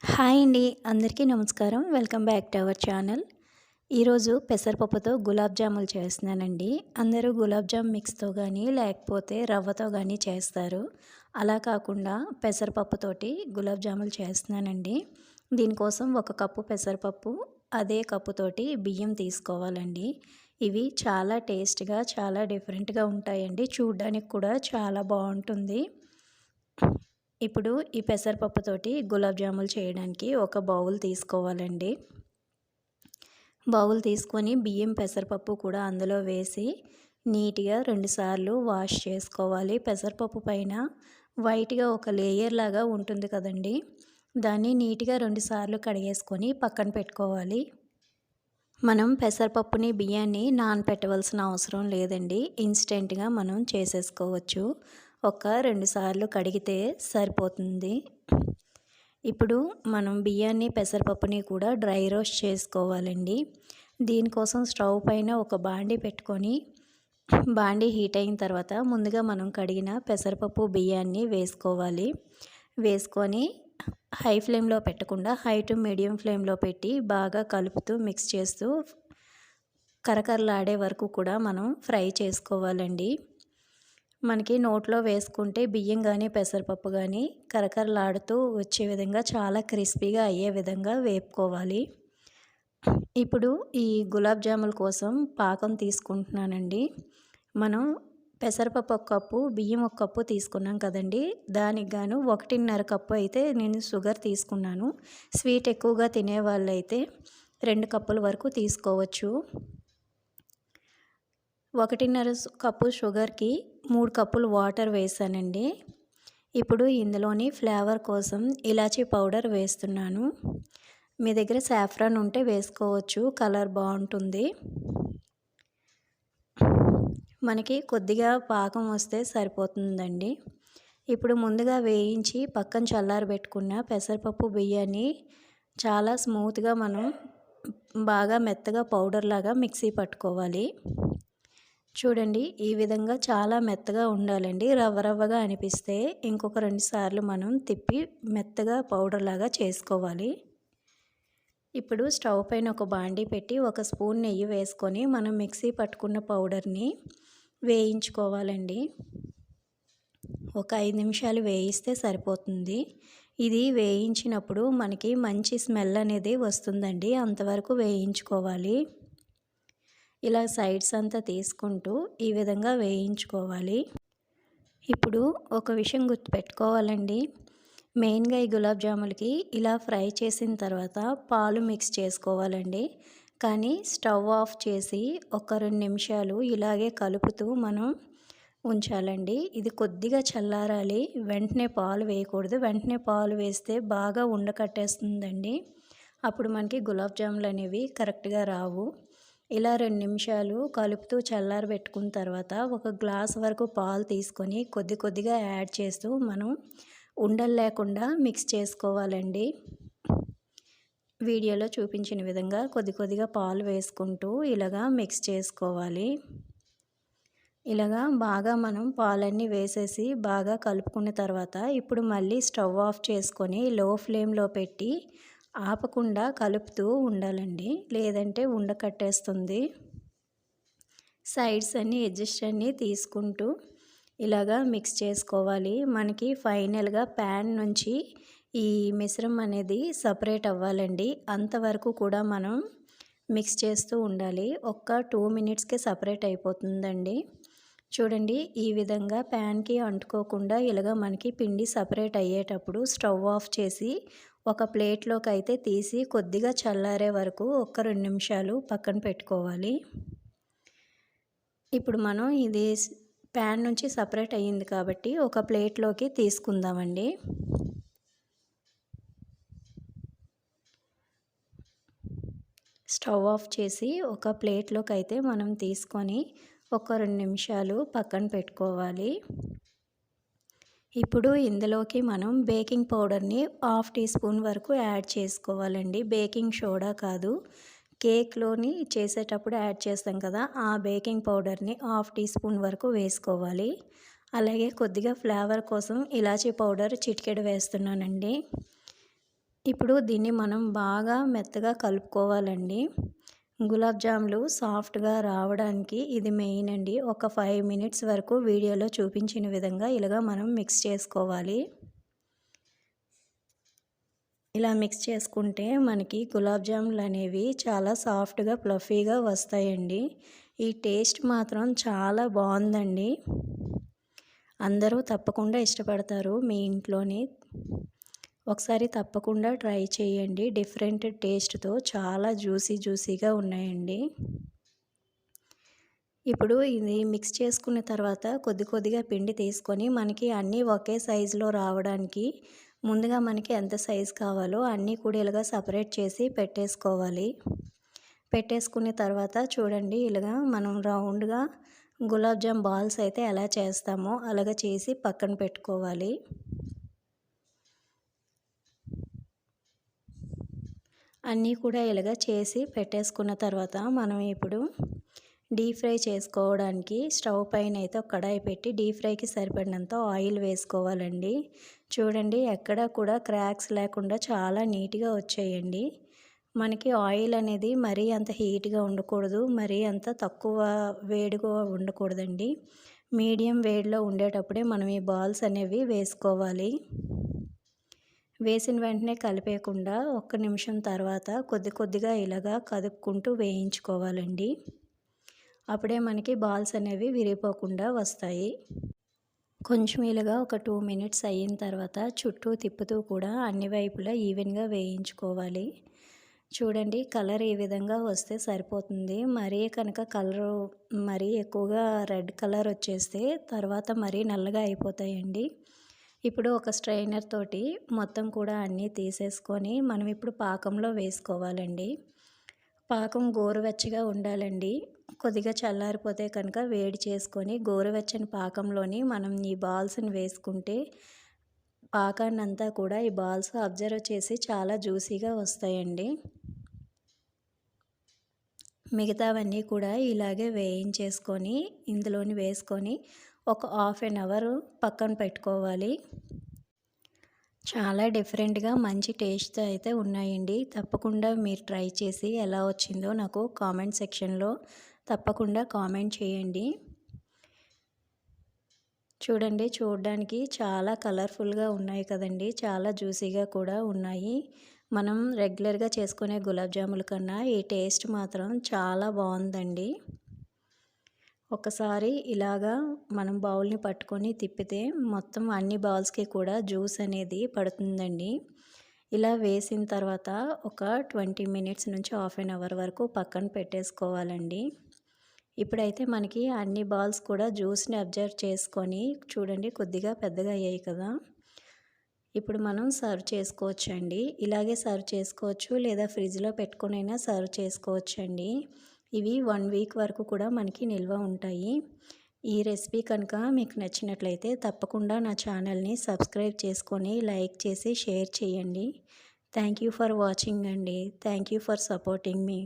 Hi అండి. అందరికీ నమస్కారం. Welcome back to our channel. ఈరోజు పెసరపప్పుతో గులాబ్ జాములు చేస్తున్నానండి. అందరూ గులాబ్ జామ్ మిక్స్‌తో గానీ, లేకపోతే రవ్వతో గానీ చేస్తారు. అలా కాకుండా పెసరపప్పుతోటి గులాబ్ జాములు చేస్తున్నానండి. దీనికోసం ఒక కప్పు పెసరపప్పు, అదే కప్పుతోటి బియ్యం తీసుకోవాలండి. ఇవి చాలా టేస్ట్‌గా, చాలా డిఫరెంట్‌గా ఉంటాయండి. చూడ్డానికి కూడా చాలా బావుంటుంది. ఇప్పుడు ఈ పెసరపప్పుతోటి గులాబ్ జాములు చేయడానికి ఒక బౌల్ తీసుకోవాలండి. బౌల్ తీసుకొని బియ్యం, పెసరపప్పు కూడా అందులో వేసి నీట్‌గా 2 సార్లు వాష్ చేసుకోవాలి. పెసరపప్పు పైన వైట్‌గా ఒక లేయర్ లాగా ఉంటుంది కదండీ! దాన్ని నీట్‌గా 2 సార్లు కడిగేసుకొని పక్కన పెట్టుకోవాలి. మనం పెసరపప్పుని, బియ్యాన్ని నానపెట్టవలసిన అవసరం లేదండి. ఇన్‌స్టెంట్‌గా మనం చేసేసుకోవచ్చు. ఒక 2 సార్లు కడిగితే సరిపోతుంది. ఇప్పుడు మనం బియ్యాన్ని, పెసరపప్పుని కూడా డ్రై రోస్ట్ చేసుకోవాలండి. దీనికోసం స్టవ్ పైన ఒక బాండీ పెట్టుకొని, బాండీ హీట్ అయిన తర్వాత ముందుగా మనం కడిగిన పెసరపప్పు, బియ్యాన్ని వేసుకోవాలి. వేసుకొని హై ఫ్లేమ్‌లో పెట్టకుండా హై టు మీడియం ఫ్లేమ్‌లో పెట్టి బాగా కలుపుతూ మిక్స్ చేస్తూ కరకరలాడే వరకు కూడా మనం ఫ్రై చేసుకోవాలండి. మనకి నోట్లో వేసుకుంటే బియ్యం కానీ, పెసరపప్పు కానీ కరకరలాడుతూ వచ్చే విధంగా చాలా క్రిస్పీగా అయ్యే విధంగా వేపుకోవాలి. ఇప్పుడు ఈ గులాబ్ జాముల కోసం పాకం తీసుకుంటున్నానండి. మనం పెసరపప్పు ఒక కప్పు, బియ్యం ఒక కప్పు తీసుకున్నాం కదండీ! దానికి గాను 1.5 కప్పు అయితే నేను షుగర్ తీసుకున్నాను. స్వీట్ ఎక్కువగా తినేవాళ్ళైతే 2 కప్పుల వరకు తీసుకోవచ్చు. 1.5 కప్పు షుగర్‌కి 3 కప్పులు వాటర్ వేసానండి. ఇప్పుడు ఇందులోని ఫ్లేవర్ కోసం ఇలాచీ పౌడర్ వేస్తున్నాను. మీ దగ్గర సాఫ్రాన్ ఉంటే వేసుకోవచ్చు. కలర్ బావుంటుంది. మనకి కొద్దిగా పాకం వస్తే సరిపోతుందండి. ఇప్పుడు ముందుగా వేయించి పక్కన చల్లారబెట్టుకున్న పెసరపప్పు, బియ్యాన్ని చాలా స్మూత్‌గా మనం బాగా మెత్తగా పౌడర్ లాగా మిక్సీ పట్టుకోవాలి. చూడండి ఈ విధంగా చాలా మెత్తగా ఉండాలండి. రవ్వ రవ్వగా అనిపిస్తే ఇంకొక 2 సార్లు మనం తిప్పి మెత్తగా పౌడర్ లాగా చేసుకోవాలి. ఇప్పుడు స్టవ్ పైన ఒక బాండీ పెట్టి ఒక స్పూన్ నెయ్యి వేసుకొని మనం మిక్సీ పట్టుకున్న పౌడర్‌ని వేయించుకోవాలండి. ఒక 5 నిమిషాలు వేయిస్తే సరిపోతుంది. ఇది వేయించినప్పుడు మనకి మంచి స్మెల్ అనేది వస్తుందండి. అంతవరకు వేయించుకోవాలి. ఇలా సైడ్స్ అంతా తీసుకుంటూ ఈ విధంగా వేయించుకోవాలి. ఇప్పుడు ఒక విషయం గుర్తుపెట్టుకోవాలండి. మెయిన్‌గా ఈ గులాబ్ జాములకి ఇలా ఫ్రై చేసిన తర్వాత పాలు మిక్స్ చేసుకోవాలండి. కానీ స్టవ్ ఆఫ్ చేసి ఒక 2 నిమిషాలు ఇలాగే కలుపుతూ మనం ఉంచాలండి. ఇది కొద్దిగా చల్లారాలి. వెంటనే పాలు వేయకూడదు. వెంటనే పాలు వేస్తే బాగా ఉండకట్టేస్తుందండి. అప్పుడు మనకి గులాబ్ జాములు అనేవి కరెక్ట్‌గా రావు. ఇలా 2 నిమిషాలు కలుపుతూ చల్లారబెట్టుకున్న తర్వాత ఒక గ్లాస్ వరకు పాలు తీసుకొని కొద్ది కొద్దిగా యాడ్ చేస్తూ మనం ఉండలు లేకుండా మిక్స్ చేసుకోవాలండి. వీడియోలో చూపించిన విధంగా కొద్ది కొద్దిగా పాలు వేసుకుంటూ ఇలాగా మిక్స్ చేసుకోవాలి. ఇలాగా బాగా మనం పాలన్నీ వేసేసి బాగా కలుపుకున్న తర్వాత ఇప్పుడు మళ్ళీ స్టవ్ ఆఫ్ చేసుకొని లో ఫ్లేమ్‌లో పెట్టి ఆపకుండా కలుపుతూ ఉండాలండి. లేదంటే ఉండకట్టేస్తుంది. సైడ్స్ అన్నీ ఎడ్జెస్ అన్నీ తీసుకుంటూ ఇలాగా మిక్స్ చేసుకోవాలి. మనకి ఫైనల్‌గా ప్యాన్ నుంచి ఈ మిశ్రమం అనేది సపరేట్ అవ్వాలండి. అంతవరకు కూడా మనం మిక్స్ చేస్తూ ఉండాలి. ఒక్క 2 మినిట్స్‌కే సపరేట్ అయిపోతుందండి. చూడండి ఈ విధంగా ప్యాన్‌కి అంటుకోకుండా ఇలాగ మనకి పిండి సపరేట్ అయ్యేటప్పుడు స్టవ్ ఆఫ్ చేసి ఒక ప్లేట్‌లోకి అయితే తీసి కొద్దిగా చల్లారే వరకు ఒక 2 నిమిషాలు పక్కన పెట్టుకోవాలి. ఇప్పుడు మనం ఇది ప్యాన్ నుంచి సపరేట్ అయ్యింది కాబట్టి ఒక ప్లేట్‌లోకి తీసుకుందామండి. స్టవ్ ఆఫ్ చేసి ఒక ప్లేట్‌లోకి అయితే మనం తీసుకొని ఒక 2 నిమిషాలు పక్కన పెట్టుకోవాలి. ఇప్పుడు ఇందులోకి మనం బేకింగ్ పౌడర్‌ని హాఫ్ టీ స్పూన్ వరకు యాడ్ చేసుకోవాలండి. బేకింగ్ సోడా కాదు. కేక్‌లోని చేసేటప్పుడు యాడ్ చేస్తాం కదా! ఆ బేకింగ్ పౌడర్‌ని హాఫ్ టీ స్పూన్ వరకు వేసుకోవాలి. అలాగే కొద్దిగా ఫ్లేవర్ కోసం ఇలాచీ పౌడర్ చిటికెడు వేస్తున్నానండి. ఇప్పుడు దీన్ని మనం బాగా మెత్తగా కలుపుకోవాలండి. గులాబ్ జాములు సాఫ్ట్‌గా రావడానికి ఇది మెయిన్ అండి. ఒక 5 మినిట్స్ వరకు వీడియోలో చూపించిన విధంగా ఇలాగ మనం మిక్స్ చేసుకోవాలి. ఇలా మిక్స్ చేసుకుంటే మనకి గులాబ్ జాములు అనేవి చాలా సాఫ్ట్‌గా, ఫ్లఫీగా వస్తాయండి. ఈ టేస్ట్ మాత్రం చాలా బావుందండి. అందరూ తప్పకుండా ఇష్టపడతారు మీ ఇంట్లోని. ఒకసారి తప్పకుండా ట్రై చేయండి. డిఫరెంట్ టేస్ట్‌తో చాలా జ్యూసీగా ఉన్నాయండి. ఇప్పుడు ఇది మిక్స్ చేసుకున్న తర్వాత కొద్దిగా పిండి తీసుకొని మనకి అన్నీ ఒకే సైజులో రావడానికి ముందుగా మనకి ఎంత సైజు కావాలో అన్నీ కూడా ఇలాగా సపరేట్ చేసి పెట్టేసుకోవాలి. పెట్టేసుకున్న తర్వాత చూడండి ఇలాగా మనం రౌండ్‌గా గులాబ్ జామ్ బాల్స్ అయితే ఎలా చేస్తామో అలాగ చేసి పక్కన పెట్టుకోవాలి. అన్నీ కూడా ఇలాగ చేసి పెట్టేసుకున్న తర్వాత మనం ఇప్పుడు డీప్ ఫ్రై చేసుకోవడానికి స్టవ్ పైన అయితే ఒక కడాయి పెట్టి డీప్ ఫ్రైకి సరిపడినంత ఆయిల్ వేసుకోవాలండి. చూడండి ఎక్కడ కూడా క్రాక్స్ లేకుండా చాలా నీట్‌గా వచ్చాయండి. మనకి ఆయిల్ అనేది మరీ అంత హీట్‌గా ఉండకూడదు, మరీ అంత తక్కువ వేడిగా ఉండకూడదండి. మీడియం వేడిలో ఉండేటప్పుడే మనం ఈ బాల్స్ అనేవి వేసుకోవాలి. వేసిన వెంటనే కలిపేయకుండా ఒక్క నిమిషం తర్వాత కొద్దిగా ఇలాగా కదుపుకుంటూ వేయించుకోవాలండి. అప్పుడే మనకి బాల్స్ అనేవి విరిగిపోకుండా వస్తాయి. కొంచెం ఇలాగా ఒక 2 మినిట్స్ అయిన తర్వాత చుట్టూ తిప్పుతూ కూడా అన్ని వైపులా ఈవెన్‌గా వేయించుకోవాలి. చూడండి కలర్ ఈ విధంగా వస్తే సరిపోతుంది. మరీ కనుక కలరు మరీ ఎక్కువగా రెడ్ కలర్ వచ్చేస్తే తర్వాత మరీ నల్లగా అయిపోతాయండి. ఇప్పుడు ఒక స్ట్రైనర్ తోటి మొత్తం కూడా అన్నీ తీసేసుకొని మనం ఇప్పుడు పాకంలో వేసుకోవాలండి. పాకం గోరువెచ్చగా ఉండాలండి. కొద్దిగా చల్లారిపోతే కనుక వేడి చేసుకొని గోరువెచ్చని పాకంలోని మనం ఈ బాల్స్ని వేసుకుంటే పాకాన్నంతా కూడా ఈ బాల్స్ అబ్జర్వ్ చేసి చాలా జ్యూసీగా వస్తాయండి. మిగతావన్నీ కూడా ఇలాగే వేయించేసుకొని ఇందులోని వేసుకొని ఒక హాఫ్ ఎన్ అవర్ పక్కన పెట్టుకోవాలి. చాలా డిఫరెంట్‌గా మంచి టేస్ట్‌తో అయితే ఉన్నాయండి. తప్పకుండా మీరు ట్రై చేసి ఎలా వచ్చిందో నాకు కామెంట్ సెక్షన్‌లో తప్పకుండా కామెంట్ చేయండి. చూడండి చూడడానికి చాలా కలర్ఫుల్‌గా ఉన్నాయి కదండీ! చాలా జ్యూసీగా కూడా ఉన్నాయి. మనం రెగ్యులర్‌గా చేసుకునే గులాబ్ జాముల కన్నా ఈ టేస్ట్ మాత్రం చాలా బావుందండి. ఒకసారి ఇలాగా మనం బౌల్ని పట్టుకొని తిప్పితే మొత్తం అన్ని బౌల్స్కి కూడా జ్యూస్ అనేది పడుతుందండి. ఇలా వేసిన తర్వాత ఒక 20 మినిట్స్ నుంచి హాఫ్ ఎన్ అవర్ వరకు పక్కన పెట్టేసుకోవాలండి. ఇప్పుడైతే మనకి అన్ని బాల్స్ కూడా జ్యూస్ని అబ్జర్వ్ చేసుకొని చూడండి కొద్దిగా పెద్దగా అయ్యాయి కదా! ఇప్పుడు మనం సర్వ్ చేసుకోవచ్చండి. ఇలాగే సర్వ్ చేసుకోవచ్చు లేదా ఫ్రిడ్జ్‌లో పెట్టుకొనైనా సర్వ్ చేసుకోవచ్చండి. ఇవి 1 వీక్ వరకు కూడా మనకి నిల్వ ఉంటాయి. ఈ రెసిపీ కనుక మీకు నచ్చినట్లయితే తప్పకుండా నా ఛానల్ని సబ్స్క్రైబ్ చేసుకొని లైక్ చేసి షేర్ చేయండి. థ్యాంక్ యూ ఫర్ వాచింగ్ అండి. Thank you for supporting me.